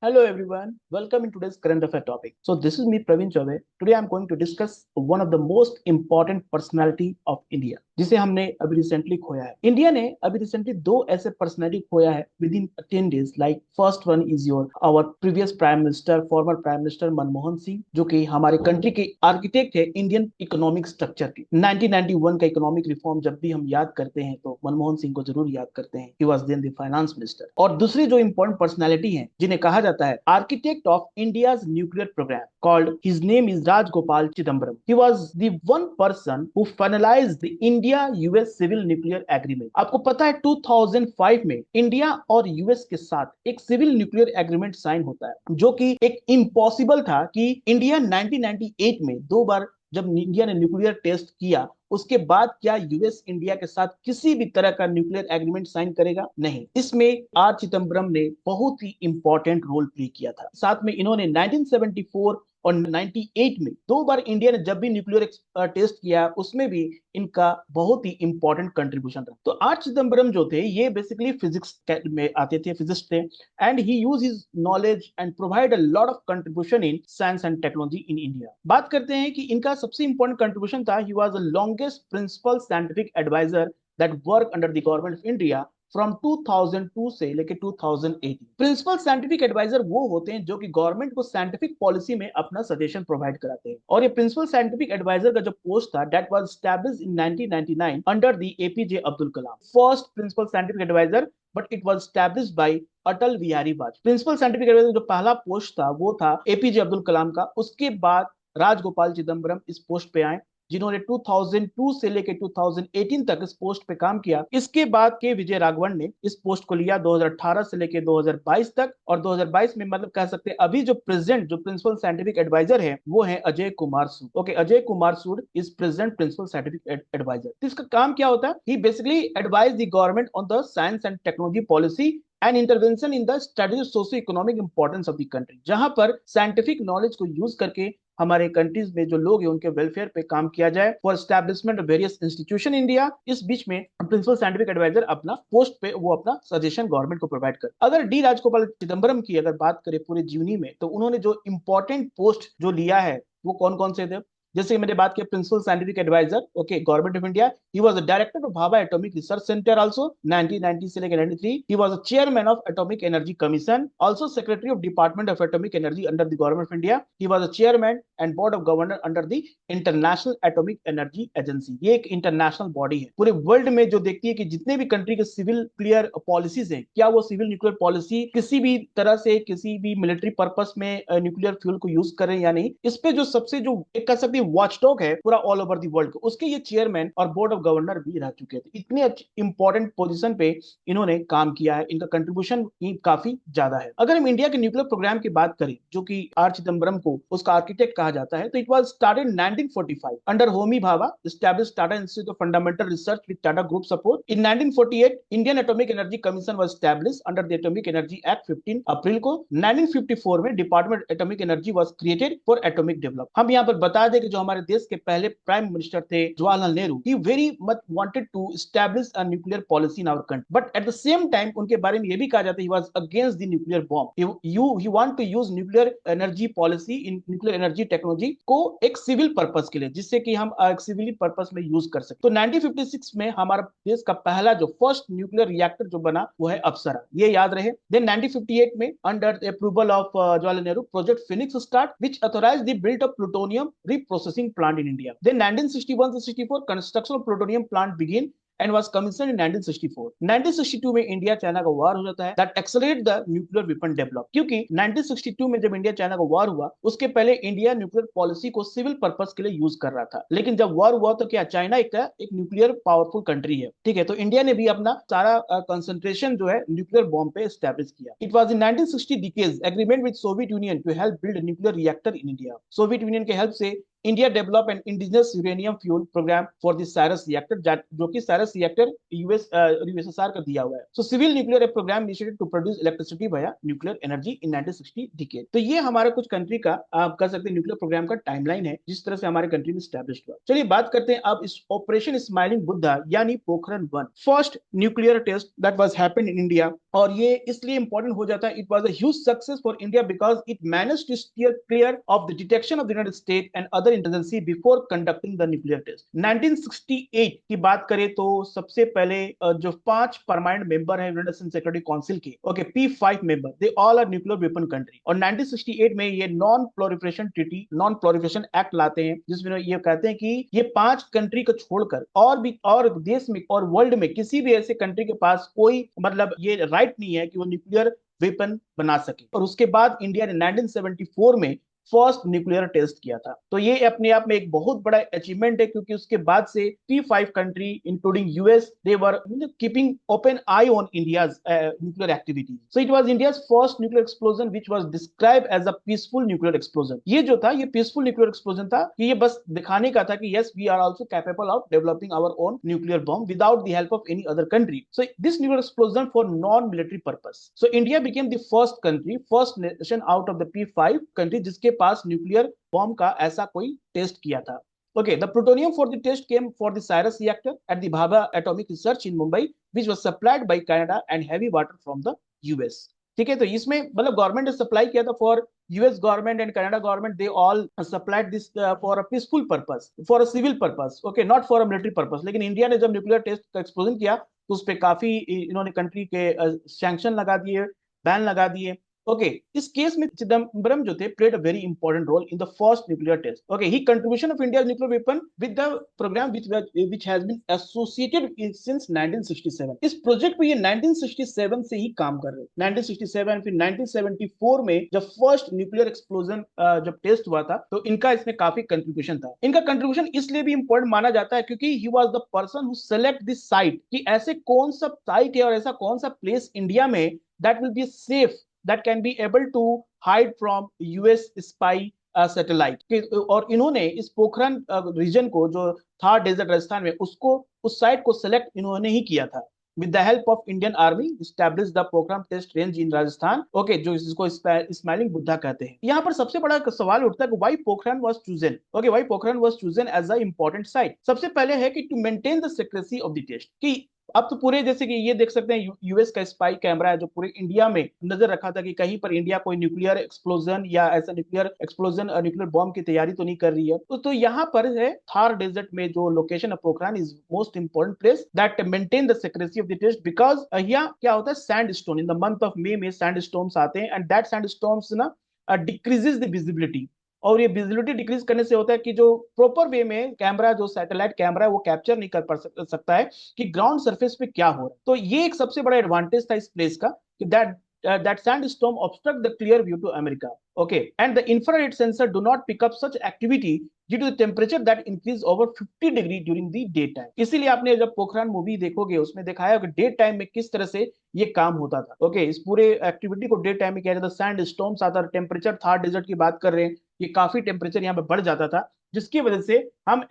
Hello everyone, welcome in today's current affair topic. So this is me Praveen Chaube. Today I'm going to discuss one of the most important personality of India, जिसे हमने अभी recently खोया है. India ने अभी recently दो ऐसे personality खोया है within 10 days. Like first one is your our previous prime minister, former prime minister Manmohan Singh, जो कि हमारे कंट्री के आर्किटेक्ट है इंडियन इकोनॉमिक स्ट्रक्चर की. 1991 का इकोनॉमिक रिफॉर्म जब भी हम याद करते हैं तो मनमोहन सिंह को जरूर याद करते हैं. He was then the finance minister. और दूसरी जो इंपॉर्टेंट पर्सनालिटी है जिन्हें कहा जाता है architect of India's nuclear program, called his name is Rajgopal Chidambaram. He was the one person who finalized the India-US Civil Nuclear Agreement. आपको पता है 2005 में इंडिया और यूएस के साथ एक सिविल न्यूक्लियर एग्रीमेंट साइन होता है, जो कि एक इम्पॉसिबल था कि इंडिया 1998 में दो बार जब इंडिया ने न्यूक्लियर टेस्ट किया उसके बाद क्या यूएस इंडिया के साथ किसी भी तरह का न्यूक्लियर एग्रीमेंट साइन करेगा? नहीं. इसमें आर चिदम्बरम ने बहुत ही इंपॉर्टेंट रोल प्ले किया था. साथ में इन्होंने 1974 और 98 में दो बार इंडिया ने जब भी न्यूक्लियर टेस्ट किया उसमें भी इनका बहुत ही इंपॉर्टेंट कंट्रीब्यूशन रहा. तो आर चिदम्बरम जो थे ये बेसिकली फिजिक्स में आते थे, फिजिस्ट थे, and he use his knowledge and provide a lot of contribution in science and technology in India. बात करते हैं कि इनका सबसे इंपॉर्टेंट कंट्रीब्यूशन था, he was the longest principal scientific adviser that work under the government of India from 2002 से लेके 2018. Principal scientific adviser वो होते हैं जो कि गवर्नमेंट को साइंटिफिक पॉलिसी में अपना सजेशन प्रोवाइड कराते हैं. और ये प्रिंसिपल साइंटिफिक एडवाइजर का जो पोस्ट था that was established in 1999 under the APJ Abdul Kalam. First principal scientific adviser, but it was established by Atal Bihari Vajpayee. Principal scientific adviser जो पहला पोस्ट था वो था एपीजे अब्दुल कलाम का. उसके बाद राजगोपाल चिदम्बरम इस पोस्ट पे आए जिन्होंने 2002 से लेकर 2018 तक इस पोस्ट पे काम किया. इसके बाद के विजय राघवन ने इस पोस्ट को लिया 2018 से लेकर 2022 तक. और 2022 में मतलब कह सकते हैं अभी जो प्रेजेंट जो प्रिंसिपल साइंटिफिक एडवाइजर है वो है Ajay Kumar Sood. Okay, Ajay Kumar Sood is present principal scientific adviser. तो इसका काम क्या होता है? He basically advise the government on the science and technology policy and intervention in the study socio economic importance of the country, जहां पर साइंटिफिक नॉलेज को यूज करके हमारे कंट्रीज में जो लोग हैं उनके वेलफेयर पे काम किया जाए for establishment of various institution India. इस बीच में प्रिंसिपल साइंटिफिक एडवाइजर अपना पोस्ट पे वो अपना सजेशन गवर्नमेंट को प्रोवाइड कर. अगर डी राजगोपाल चिदम्बरम की अगर बात करें पूरी जीवनी में तो उन्होंने जो इंपॉर्टेंट पोस्ट जो लिया है वो कौन कौन से थे? जैसे मैंने बात की principal scientific adviser, okay, government of India. He was the director of Bhabha atomic research centre also 1990 से लेकर 93. He was the chairman of atomic energy commission, also secretary of department of atomic energy under the government of India. He was the chairman and board of governor under the international atomic energy agency. ये एक international body है पूरे world में जो देखती है कि जितने भी कंट्री के सिविल क्लियर पॉलिसीज है, क्या वो सिविल न्यूक्लियर पॉलिसी किसी भी तरह से किसी भी मिलिट्री पर्पस में न्यूक्लियर फ्यूल को यूज करें या नहीं. इस पे जो सबसे जो एक कह सकते हैं वॉचडॉग है पूरा ऑल ओवर दी वर्ल्ड, उसके ये चेयरमैन और बोर्ड ऑफ गवर्नर भी रह चुके थे. इतने इंपॉर्टेंट पोजीशन पे इन्होंने काम किया है. इनका कंट्रीब्यूशन काफी ज्यादा है. अगर हम इंडिया के न्यूक्लियर प्रोग्राम की बात करें जो कि आर चिदम्बरम को उसका आर्किटेक्ट कहा जाता है, तो it was started 1945 under Homi Bhabha, established Tata institute of fundamental research with Tata group support. In 1948 Indian atomic energy commission was established under the atomic energy act 15 अप्रैल को. 1954 में department atomic energy was created for atomic develop. हम यहाँ पर बता दें कि जो हमारे देश के पहले प्राइम मिनिस्टर थे Jawaharlal Nehru, he very much wanted to establish a nuclear policy in our country, but at the same time उनके बारे में ये भी कहा जाता है he was against the nuclear bomb. He want to use nuclear energy policy in nuclear energy technology को एक सिविल पर्पस के लिए, जिससे कि हम एक सिविल पर्पस में यूज कर सकते. तो 1956 में हमारा देश का पहला जो फर्स्ट न्यूक्लियर रिएक्टर जो बना वो है अप्सरा, ये याद रहे. देन 1958 में under approval of Jawaharlal Nehru project Phoenix start which authorised the build of plutonium reprocessing plant in India. Then 1961 to 64 construction of plutonium plant begin and was commissioned in 1964. 1962 में India China का वार हो जाता है that accelerate the nuclear weapon develop. क्योंकि 1962 में जब India China का वार हुआ उसके पहले इंडिया न्यूक्लियर पॉलिसी को सिविल पर्पस के लिए यूज कर रहा था, लेकिन जब वार हुआ तो क्या चाइना एक न्यूक्लियर पावरफुल कंट्री है, ठीक है, तो इंडिया ने भी अपना सारा कंसंट्रेशन जो है न्यूक्लियर बॉम्ब पे एस्टैब्लिश किया. It was in 1960 decades agreement with Soviet Union to help build nuclear reactor in India. Soviet Union के हेल्प से India develop an indigenous uranium fuel programme for the CIRUS reactor, जो कि CIRUS reactor USSR का दिया हुआ है। So civil nuclear programme initiated to produce electricity via nuclear energy in 1960 decade. तो ये हमारे कुछ कंट्री का आप कह सकते हैं न्यूक्लियर प्रोग्राम का टाइमलाइन है जिस तरह से हमारे कंट्री में स्टैब्लिश हुआ। चलिए बात करते हैं अब इस ऑपरेशन स्माइलिंग बुद्धा यानी Pokhran 1, first nuclear test that was happened in India. और ये इसलिए इंपॉर्टेंट हो जाता है, it was a huge success for India because it managed to steer clear of the detection of the united state and other intelligence before conducting the nuclear test. 1968 की बात करें तो सबसे पहले जो 5 परमानेंट मेंबर हैं यूनाइटेड नेशन सिक्योरिटी काउंसिल के, okay, P5 member, they all are nuclear weapon country. और 1968 में ये non proliferation treaty, non proliferation act लाते हैं जिसमें ये कहते हैं कि ये 5 कंट्री को छोड़कर और भी और देश में और वर्ल्ड में किसी भी ऐसे कंट्री के पास कोई मतलब ये राइट नहीं है कि वो न्यूक्लियर वेपन बना सके। और उसके बाद इंडिया ने 1974 में फर्स्ट न्यूक्लियर टेस्ट किया था। तो ये अपने आप में एक बहुत बड़ा अचीवमेंट है क्योंकि उसके बाद से P5 country including US they were keeping open eye on India's nuclear activity. So it was India's first nuclear explosion which was described as a peaceful nuclear explosion. ये जो था ये पीसफुल न्यूक्लियर एक्सप्लोजन था कि ये बस दिखाने का था कि yes we are also capable of developing our own nuclear bomb without the help of any other country. So this nuclear explosion for non military purpose. So India became the first country, first nation out of the P5 country जिसके पास nuclear bomb का ऐसा कोई test किया था। Okay, the plutonium for the test came for the Cyrus reactor at the Bhabha Atomic Research in Mumbai, which was supplied by Canada and heavy water from the US. ठीक है, तो इसमें मतलब गवर्नमेंट ने supply किया था for US government and Canada government, they all supplied this for a peaceful purpose, for a civil purpose, okay, not for a military purpose. लेकिन India ने जब न्यूक्लियर टेस्ट का एक्सप्लोजन किया तो उस पर काफी इन्होंने कंट्री के सैंक्शन लगा दिए, बैन लगा दिए। ओके, इस केस में चिदम्बरम जो थे played a very important role in the first nuclear test. Okay, he contribution of India nuclear weapon with the program which has been associated since 1967। इस प्रोजेक्ट पे ये 1967 से ही काम कर रहे हैं। 1967 फिर 1974 में जब फर्स्ट न्यूक्लियर एक्सप्लोजन जब टेस्ट हुआ था तो इनका इसमें काफी कंट्रीब्यूशन था। इनका कंट्रीब्यूशन इसलिए भी इंपॉर्टेंट माना जाता है क्योंकि ही was the person who select this site कि ऐसे कौन सा साइट है और ऐसा कौन सा प्लेस इंडिया में that will be safe, that can be able to hide from US spy satellite। और इन्होंने इस पोखरण रीजन को जो था डेजर्ट राजस्थान में उसको उस साइट को सेलेक्ट इन्होंने ही किया था। With the help of Indian Army, established the Pokhran Test Range in Rajasthan, okay, जो इसको स्माइलिंग बुद्धा कहते हैं। यहाँ पर सबसे बड़ा सवाल उठता है कि why Pokhran was chosen? Okay, why Pokhran was chosen as a important site? सबसे पहले है कि to maintain the secrecy of the test, कि अब तो पूरे जैसे कि ये देख सकते हैं यूएस का स्पाई कैमरा है जो पूरे इंडिया में नजर रखा था कि कहीं पर इंडिया कोई न्यूक्लियर एक्सप्लोजन या ऐसा न्यूक्लियर एक्सप्लोजन न्यूक्लियर बॉम्ब की तैयारी तो नहीं कर रही है। तो यहाँ पर है थार डेजर्ट में जो location of Pokhran is most important place that maintain the secrecy of the test because यहाँ क्या होता है sand stone in the month of May में सैंड स्टॉर्म्स आते हैं एंड दैट सैंड स्टॉर्म्स ना डिक्रीजेस द विजिबिलिटी। और ये विजिबिलिटी डिक्रीज करने से होता है कि जो प्रॉपर वे में कैमरा जो सैटेलाइट कैमरा है वो कैप्चर नहीं कर सकता है कि ग्राउंड सरफेस पे क्या हो रहा है। तो ये एक सबसे बड़ा एडवांटेज था इस प्लेस का कि that sandstorm obstruct the clear view to America. Okay, and the infrared sensor do not pick up such activity due to the temperature that increase over 50 degree during the daytime. इसीलिए आपने जब Pokhran movie देखोगे उसमें दिखाया कि day time में किस तरह से ये काम होता था। ओके, इस पूरे एक्टिविटी को डे टाइम में किया जाता था, सैंड स्टॉर्म्स आता था, टेम्परेचर थार डेजर्ट की बात कर रहे हैं, ये काफी टेम्परेचर यहाँ पे बढ़ जाता था जिसकी वजह से हम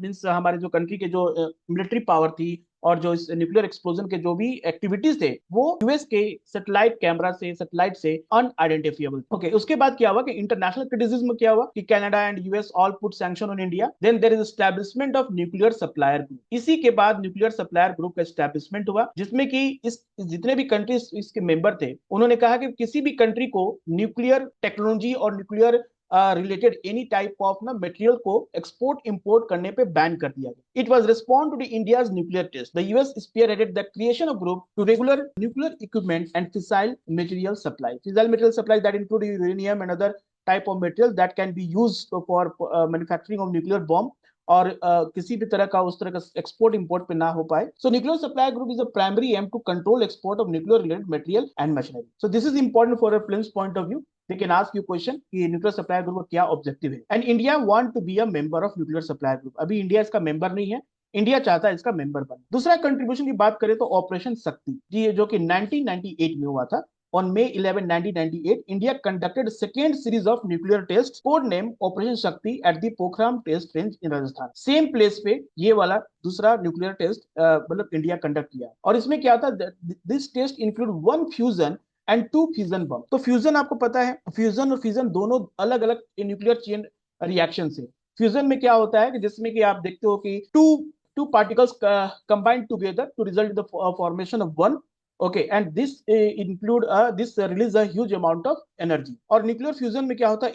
मीन्स हमारे जो कंट्री के जो मिलिट्री पावर थी और जो इस न्यूक्लियर एक्सप्लोजन के जो भी एक्टिविटीज थे वो यूएस के सैटेलाइट कैमरा से सैटेलाइट से अनआइडेंटिफिएबल। ओके, उसके बाद क्या हुआ कि इंटरनेशनल क्रिटिसिज्म क्या हुआ कि Canada and US all put sanction on India. Then there is establishment of nuclear supplier group. इसी के बाद न्यूक्लियर सप्लायर ग्रुप का एस्टैब्लिशमेंट हुआ जिसमें कि इस जितने भी कंट्रीज इसके मेंबर थे उन्होंने कहा कि किसी भी कंट्री को न्यूक्लियर टेक्नोलॉजी और nuclear related any type of ना मटेरियल को एक्सपोर्ट इंपोर्ट करने पे बैन कर दिया गया। It was respond to the India's nuclear test. The US spearheaded the creation of group to regular nuclear equipment and fissile material supply. Fissile material supply that include uranium and other type of material that can be used for manufacturing of nuclear bomb और किसी भी तरह का उस तरह का export import पे ना हो पाए। So nuclear supply group is a primary aim to control export of nuclear related material and machinery. So this is important for a films point of view. They can ask you question कि nuclear supply group का क्या objective है and India want to be a member of nuclear supply group. अभी India इसका member नहीं है, India चाहता है इसका मेंबर बने। दूसरा कंट्रीब्यूशन की बात करें तो ऑपरेशन शक्ति जी जो कि 1998 में हुआ था। On May 11, 1998, India conducted a second series of nuclear tests, codenamed Operation Shakti, at the Pokhran Test Range in Rajasthan. Same place पे ये वाला दूसरा न्यूक्लियर टेस्ट मतलब इंडिया कंडक्ट किया। और इसमें क्या था, this test include one fusion and two fusion bomb. तो फ्यूजन आपको पता है, फ्यूजन और फ्यूजन दोनों अलग अलग न्यूक्लियर चेन रिएक्शन से। फ्यूजन में क्या होता है कि जिसमें कि आप देखते हो कि two particles combined together to result the formation of one. Okay, and this include this release a huge amount of energy. और न्यूक्लियर फ्यूजन में क्या होता है,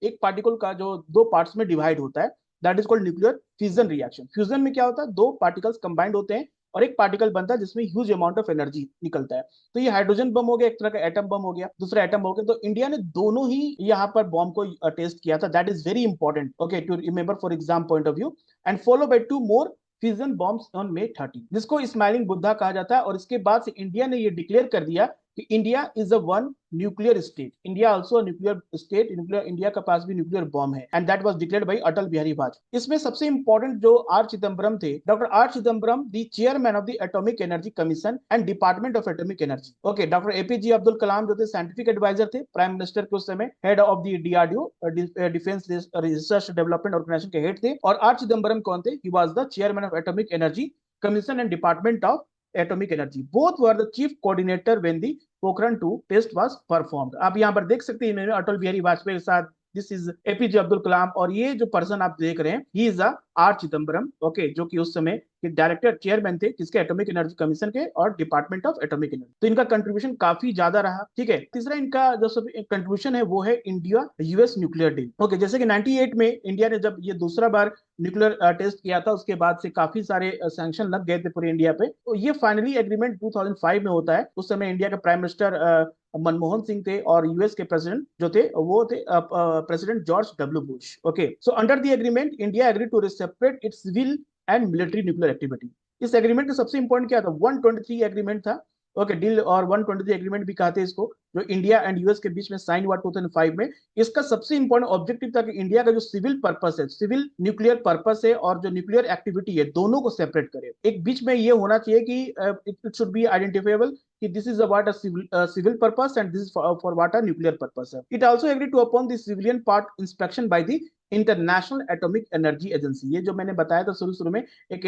एक पार्टिकल का जो दो पार्ट्स में डिवाइड होता है, that is called nuclear fusion reaction. Fusion में क्या होता है, दो पार्टिकल्स कंबाइंड होते हैं और एक पार्टिकल बनता है जिसमें ह्यूज अमाउंट ऑफ एनर्जी निकलता है। तो ये हाइड्रोजन बम हो गया, एक तरह का एटम बम हो गया, दूसरा एटम हो गया। तो इंडिया ने दोनों ही यहाँ पर बॉम्ब को टेस्ट किया था। That is very important, okay, to remember for exam point of view. And follow by two more fusion bombs on May 30, जिसको स्माइलिंग बुद्धा कहा जाता है। और इसके बाद से इंडिया ने ये डिक्लेयर कर दिया कि India is a one nuclear state. India also nuclear state, nuclear, India का पास भी न्यूक्लियर बॉम्ब है। And that was declared by Atal Bihari Vajpayee. इसमें सबसे इंपॉर्टेंट जो आर चिदम्बरम थे, doctor R Chidambaram, the chairman of the atomic energy commission and department of atomic energy. Okay, doctor APJ Abdul Kalam जो थे साइंटिफिक एडवाइजर थे प्राइम मिनिस्टर के उस समय, head of the DRDO, defence research development organisation के head थे। और आर चिदम्बरम कौन थे, he was the chairman of atomic energy commission and department of atomic energy. Both were the chief coordinator when the Pokhran 2 test was performed. आप यहाँ पर देख सकते हैं अटल बिहारी वाजपेयी के साथ, this is APJ Abdul Kalam. और ये जो पर्सन आप देख रहे हैं, he is R Chidambaram, okay, जो कि उस समय के डायरेक्टर चेयरमैन थे किसके, एटॉमिक एनर्जी कमीशन के और डिपार्टमेंट ऑफ एटॉमिक एनर्जी। तो इनका कंट्रीब्यूशन काफी ज्यादा रहा। ठीक है, तीसरा इनका जो सब कंट्रीब्यूशन है वो है India US nuclear deal. Okay, जैसे कि 98 में इंडिया ने जब ये दूसरा बार न्यूक्लियर टेस्ट किया था, उसके बाद से काफी सारे सैंक्शन लग गए थे पूरे इंडिया पे। तो ये फाइनली एग्रीमेंट 2005 में होता है। उस समय इंडिया के प्राइम मिनिस्टर मनमोहन सिंह थे और यूएस के प्रेसिडेंट जो थे वो थे president George W Bush. Okay, so under the agreement India agree to separate its civil and military nuclear activity. इस एग्रीमेंट का सबसे इंपॉर्टेंट क्या था, 123 एग्रीमेंट था। ओके, डील और 123 एग्रीमेंट भी कहते हैं इसको, जो इंडिया एंड यूएस के बीच में साइन हुआ 2005 में। इसका सबसे इंपॉर्टेंट ऑब्जेक्टिव था कि इंडिया का जो सिविल पर्पस है, सिविल न्यूक्लियर पर्पस है, और जो न्यूक्लियर एक्टिविटी है, दोनों को सेपरेट करे। एक बीच में ये होना चाहिए कि इट शुड बी आइडेंटिफाइबल कि this is about a civil purpose and this is for what a nuclear purpose है। It also agree to upon the civilian part inspection by the international atomic energy agency. ये जो मैंने बताया था शुरू शुरू में, एक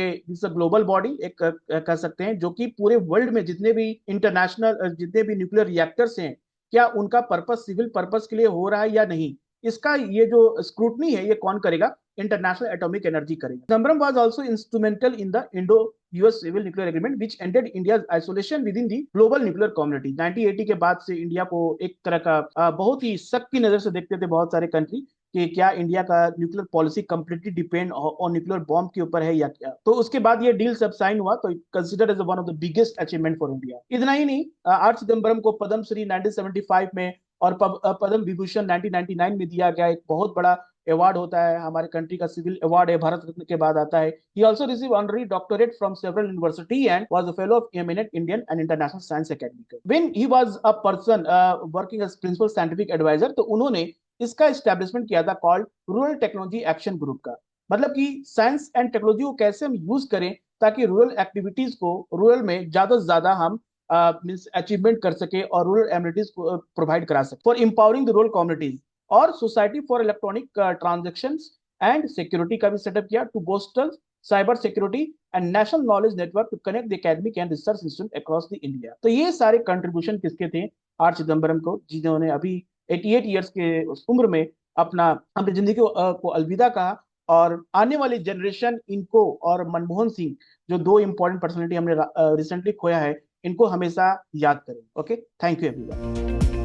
ग्लोबल बॉडी, एक कह सकते हैं, जो कि पूरे वर्ल्ड में जितने भी इंटरनेशनल, जितने भी न्यूक्लियर रिएक्टर्स हैं, क्या उनका पर्पस सिविल पर्पस के लिए हो रहा है या नहीं, इसका ये जो स्क्रूटनी है, ये कौन करेगा, इंटरनेशनल एटॉमिक एनर्जी करेगा। Chidambaram was also instrumental in the Indo US civil nuclear agreement which ended India's isolation with in the global nuclear community. 1980 के बाद से इंडिया को एक तरह का बहुत ही सख्त की नजर से देखते थे बहुत सारे कंट्री कि क्या इंडिया का nuclear policy completely depend on nuclear bomb के ऊपर है या क्या। तो उसके बाद ये डील सब साइन हुआ, तो considered as one of the biggest achievement for India. इतना ही नहीं, आर चिदम्बरम को पद्म श्री 1975 में और पद्म विभूषण 1999 में दिया गया। एक बहुत बड़ा अवार्ड होता है, हमारे कंट्री का सिविल अवार्ड है, भारत रत्न के बाद आता है। He also receive honorary doctorate from several university and was a fellow of eminent Indian and international science academy. When he was a person working as principal scientific adviser, तो उन्होंने इसका establishment किया था called rural technology action group का। मतलब कि science and technology को कैसे हम यूज करें ताकि रूरल एक्टिविटीज को, रूरल में ज्यादा से ज्यादा हम अचीवमेंट कर सके और रूरल एम्यूनिटीज को प्रोवाइड करा सके for empowering the rural communities. और Society for Electronic Transaction and Security का भी सेटअप किया to bolster cyber security and National Knowledge Network to connect the academic and research institute across the India. तो ये सारे contribution किसके थे, are Chidambaram को, जिन्होंने अभी 88 ईयर्स के उस उम्र में अपनी जिंदगी को अलविदा कहा। और आने वाली जनरेशन इनको और मनमोहन सिंह, जो दो इंपॉर्टेंट पर्सनालिटी हमने रिसेंटली खोया है, इनको हमेशा याद करें। Okay, thank you everyone.